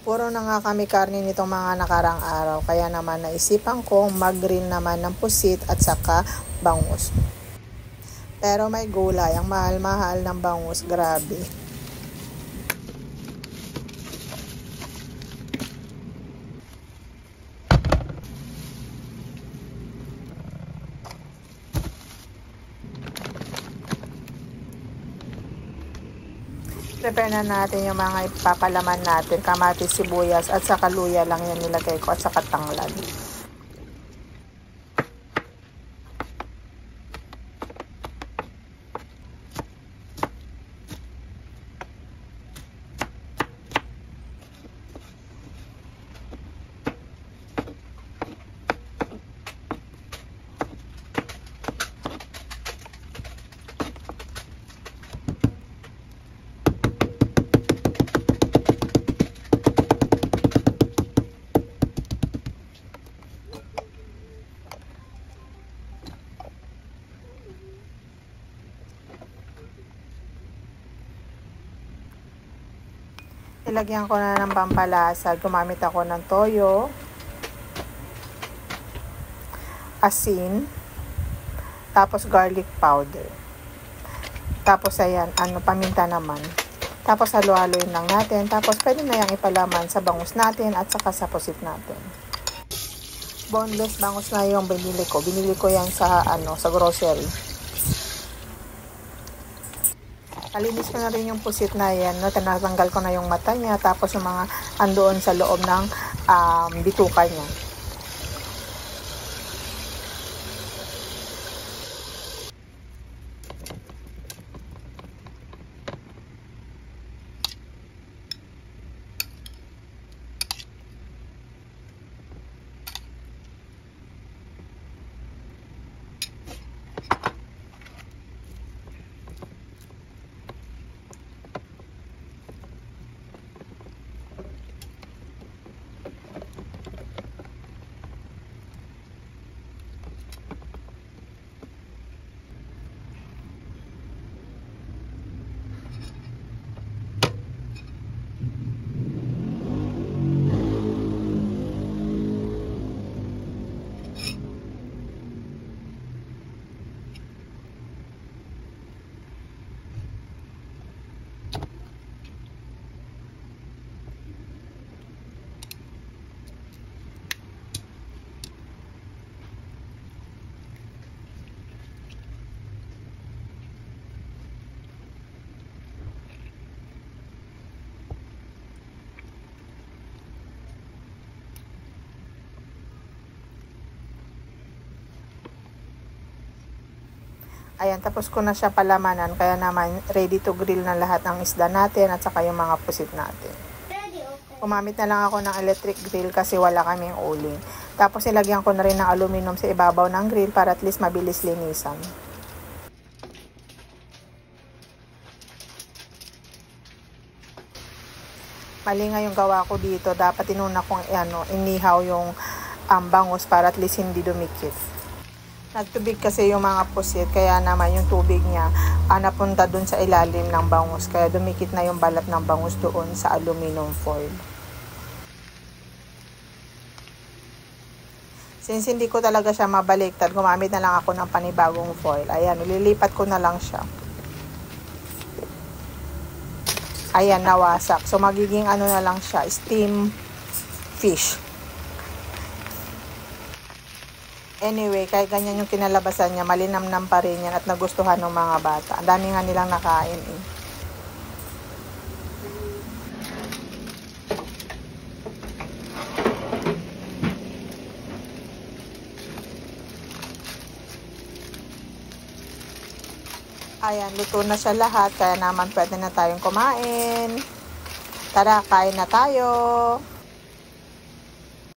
Puro na nga kami karne nitong mga nakarang araw, kaya naman naisipan kong mag-grill naman ng pusit at saka bangus. Pero may gulay, ang mahal-mahal ng bangus, grabe. Prepare na natin yung mga ipapalaman natin, kamatis, sibuyas at saka luya lang yan nilagay ko at saka tanglad. Ilagyan ko na ng pampalasa. Gumamit ako ng toyo, asin, tapos garlic powder. Tapos ayan, paminta naman. Tapos halo-haloin lang natin. Tapos pwede na yung ipalaman sa bangus natin at saka sa pusit natin. Boneless bangus na yung binili ko. Binili ko yan sa sa grocery. Nalinis ko na rin yung pusit na yan, no? Tinatanggal ko na yung mata niya, tapos yung mga andoon sa loob ng bituka niya. Ayan, tapos ko na siya palamanan, kaya naman ready to grill na lahat ng isda natin at saka yung mga pusit natin. Umamit na lang ako ng electric grill kasi wala kaming uling. Tapos ilagyan ko na rin ng aluminum sa ibabaw ng grill para at least mabilis linisan. Mali nga yung gawa ko dito, dapat inuna kong inihaw yung bangus para at least hindi dumikit. Nagtubig kasi yung mga pusit, kaya naman yung tubig niya napunta dun sa ilalim ng bangus, kaya dumikit na yung balat ng bangus doon sa aluminum foil. Since hindi ko talaga siya mabaliktad, gumamit na lang ako ng panibagong foil. Ayan, nililipat ko na lang siya. Ayan, nawasak. So magiging na lang siya, steam fish. Anyway, kahit ganyan yung kinalabasan niya, malinamnam pa rin yan at nagustuhan ng mga bata. Ang dami nga nilang nakain eh. Ayan, luto na siya lahat, kaya naman pwede na tayong kumain. Tara, kain na tayo!